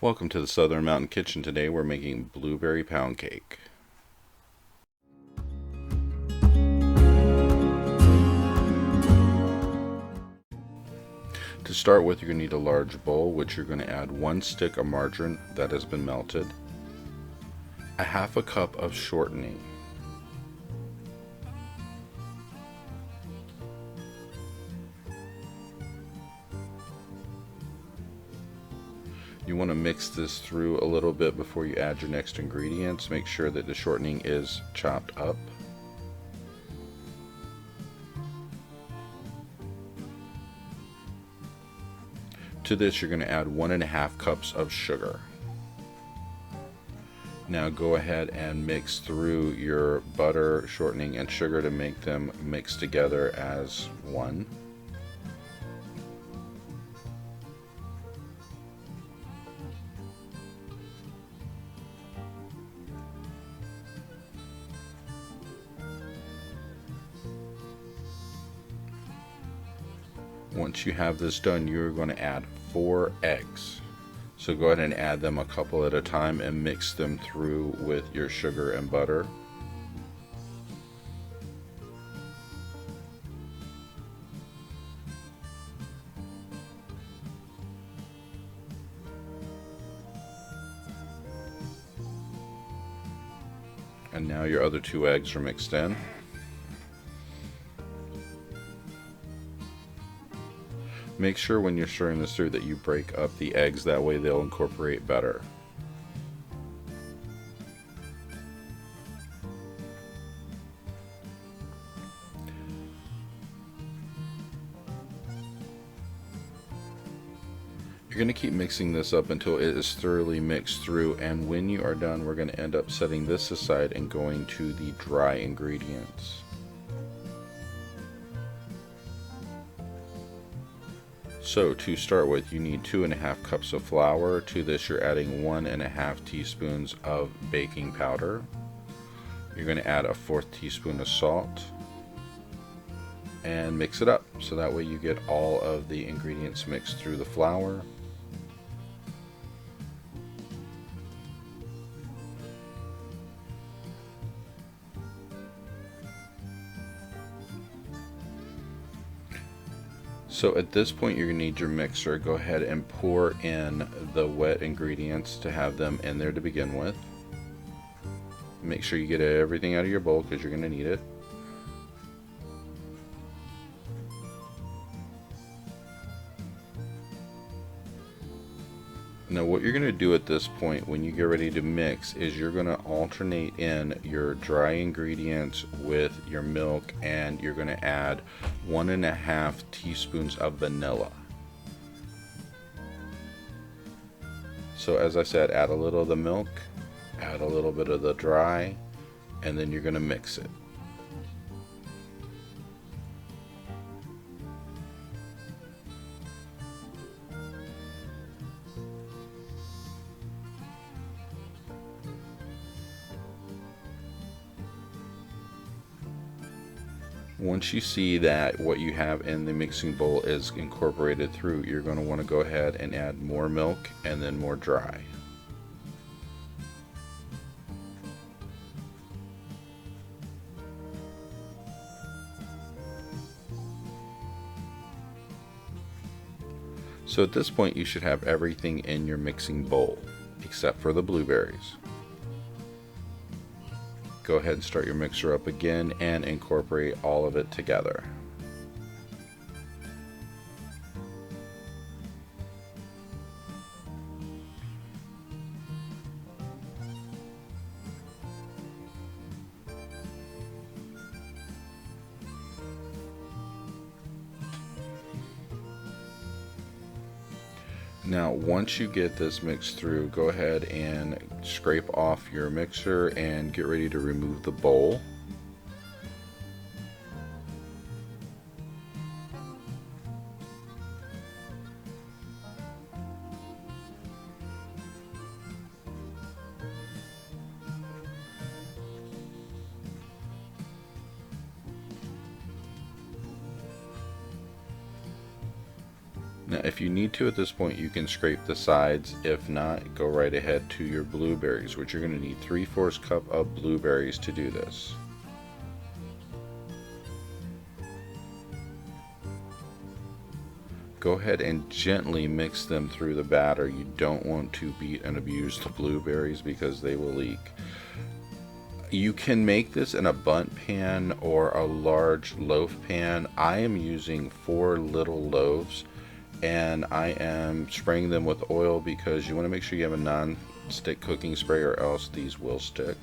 Welcome to the Southern Mountain Kitchen. Today we're making blueberry pound cake. To start with, you're going to need a large bowl, which you're going to add 1 stick of margarine that has been melted, a half a cup of shortening, you want to mix this through a little bit before you add your next ingredients. Make sure that the shortening is chopped up. To this, you're going to add 1.5 cups of sugar. Now go ahead and mix through your butter, shortening, and sugar to make them mix together as one. Once you have this done, you're going to add 4 eggs. So go ahead and add them a couple at a time and mix them through with your sugar and butter. And now your other 2 eggs are mixed in. Make sure when you're stirring this through that you break up the eggs, that way they'll incorporate better. You're going to keep mixing this up until it is thoroughly mixed through, and when you are done, we're going to end up setting this aside and going to the dry ingredients. So to start with, you need 2.5 cups of flour. To this, you're adding 1.5 teaspoons of baking powder. You're going to add a 1/4 teaspoon of salt and mix it up so that way you get all of the ingredients mixed through the flour. So at this point, you're going to need your mixer. Go ahead and pour in the wet ingredients to have them in there to begin with. Make sure you get everything out of your bowl because you're going to need it. Now what you're going to do at this point when you get ready to mix is you're going to alternate in your dry ingredients with your milk, and you're going to add 1.5 teaspoons of vanilla. So as I said, add a little of the milk, add a little bit of the dry, and then you're going to mix it. Once you see that what you have in the mixing bowl is incorporated through, you're going to want to go ahead and add more milk and then more dry. So at this point, you should have everything in your mixing bowl except for the blueberries. Go ahead and start your mixer up again and incorporate all of it together. Now once you get this mixed through, go ahead and scrape off your mixer and get ready to remove the bowl. Now, if you need to at this point, you can scrape the sides. If not, go right ahead to your blueberries, which you're going to need 3/4 cup of blueberries to do this. Go ahead and gently mix them through the batter. You don't want to beat and abuse the blueberries because they will leak. You can make this in a bundt pan or a large loaf pan. I am using 4 little loaves, and I am spraying them with oil because you want to make sure you have a non-stick cooking spray or else these will stick.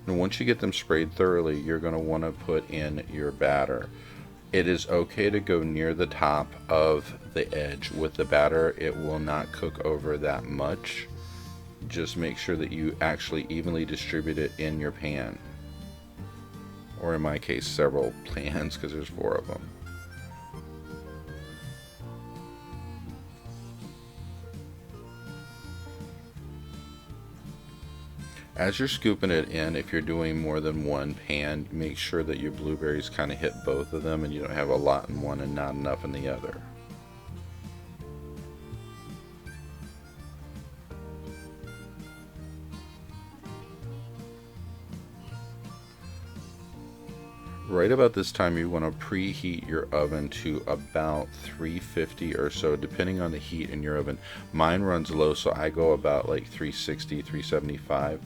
And once you get them sprayed thoroughly, you're going to want to put in your batter. It is okay to go near the top of the edge with the batter. It will not cook over that much. Just make sure that you actually evenly distribute it in your pan. Or in my case, several pans, because there's 4 of them. As you're scooping it in, if you're doing more than one pan, make sure that your blueberries kind of hit both of them and you don't have a lot in one and not enough in the other. Right about this time, you want to preheat your oven to about 350 or so, depending on the heat in your oven. Mine runs low, so I go about like 360, 375.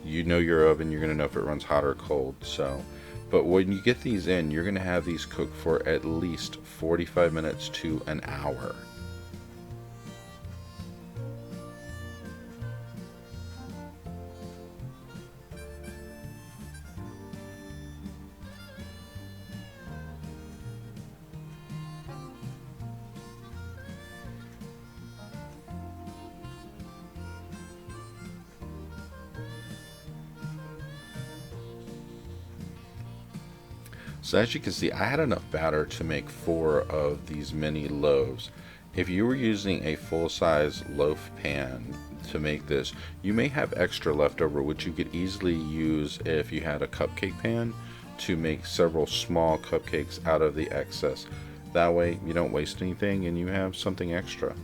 You know your oven, you're going to know if it runs hot or cold. So, but when you get these in, you're going to have these cook for at least 45 minutes to an hour. So as you can see, I had enough batter to make 4 of these mini loaves. If you were using a full-size loaf pan to make this, you may have extra left over, which you could easily use if you had a cupcake pan to make several small cupcakes out of the excess. That way you don't waste anything and you have something extra.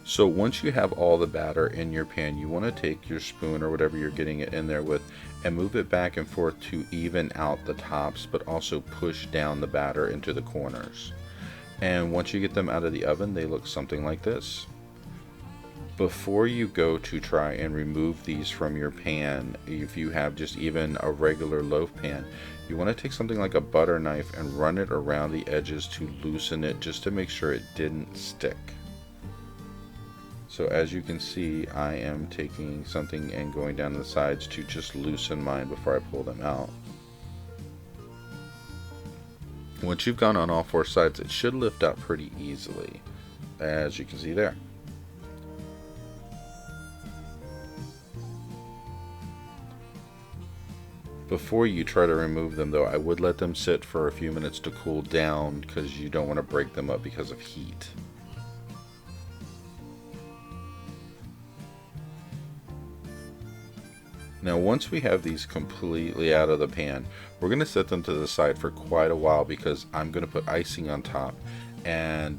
So once you have all the batter in your pan, you want to take your spoon or whatever you're getting it in there with and move it back and forth to even out the tops, but also push down the batter into the corners. And once you get them out of the oven, they look something like this. Before you go to try and remove these from your pan, if you have just even a regular loaf pan, you want to take something like a butter knife and run it around the edges to loosen it, just to make sure it didn't stick. So as you can see, I am taking something and going down the sides to just loosen mine before I pull them out. Once you've gone on all 4 sides, it should lift out pretty easily, as you can see there. Before you try to remove them though, I would let them sit for a few minutes to cool down because you don't want to break them up because of heat. Now once we have these completely out of the pan, we're going to set them to the side for quite a while because I'm going to put icing on top, and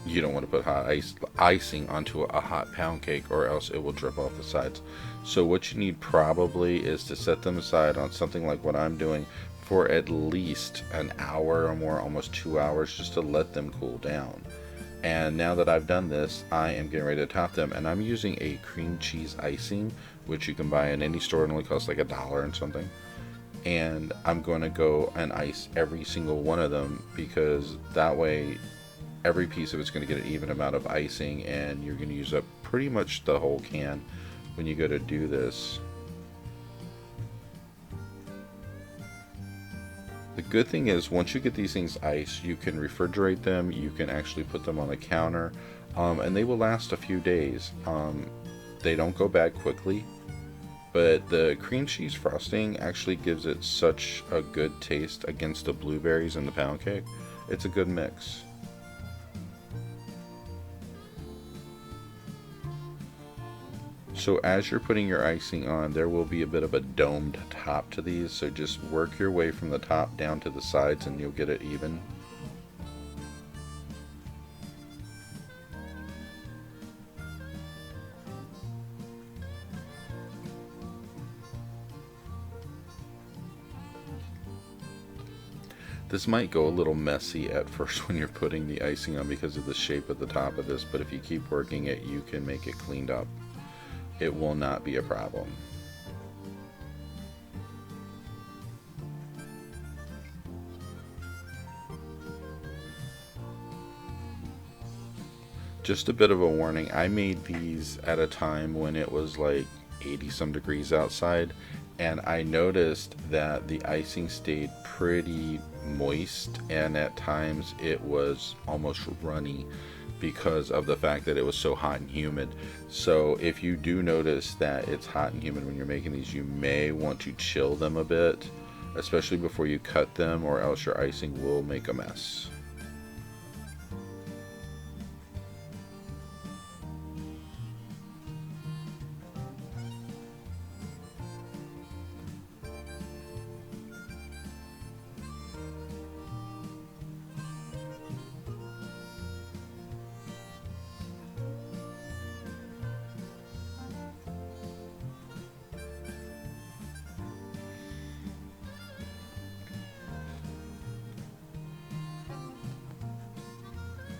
you don't want to put icing onto a hot pound cake or else it will drip off the sides. So what you need probably is to set them aside on something like what I'm doing for at least an hour or more, almost 2 hours, just to let them cool down. And now that I've done this, I am getting ready to top them, and I'm using a cream cheese icing, which you can buy in any store. It only costs like $1 and something. And I'm going to go and ice every single one of them, because that way every piece of it's going to get an even amount of icing, and you're going to use up pretty much the whole can when you go to do this. The good thing is, once you get these things iced, you can refrigerate them, you can actually put them on the counter, and they will last a few days. They don't go bad quickly, But the cream cheese frosting actually gives it such a good taste against the blueberries and the pound cake. It's a good mix. So as you're putting your icing on, there will be a bit of a domed top to these, so just work your way from the top down to the sides and you'll get it even. This might go a little messy at first when you're putting the icing on because of the shape of the top of this, but if you keep working it, you can make it cleaned up. It will not be a problem. Just a bit of a warning, I made these at a time when it was like 80 some degrees outside, and I noticed that the icing stayed pretty moist, and at times it was almost runny because of the fact that it was so hot and humid. So if you do notice that it's hot and humid when you're making these, you may want to chill them a bit, especially before you cut them, or else your icing will make a mess.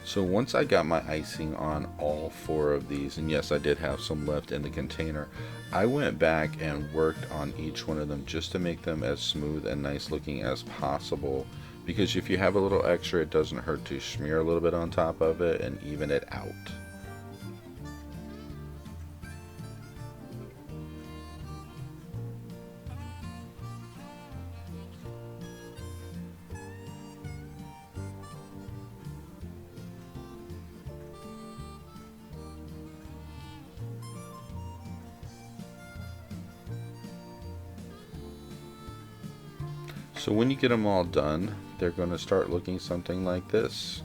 So once I got my icing on all four of these, and yes, I did have some left in the container, I went back and worked on each one of them just to make them as smooth and nice looking as possible, because if you have a little extra, it doesn't hurt to smear a little bit on top of it and even it out. So when you get them all done, they're going to start looking something like this.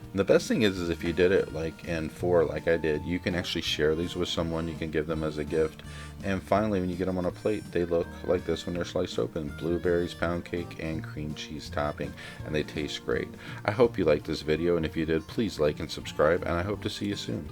And the best thing is if you did it like in four, like I did, you can actually share these with someone. You can give them as a gift. And finally, when you get them on a plate, they look like this when they're sliced open: blueberries, pound cake, and cream cheese topping, and they taste great. I hope you liked this video, and if you did, please like and subscribe, and I hope to see you soon.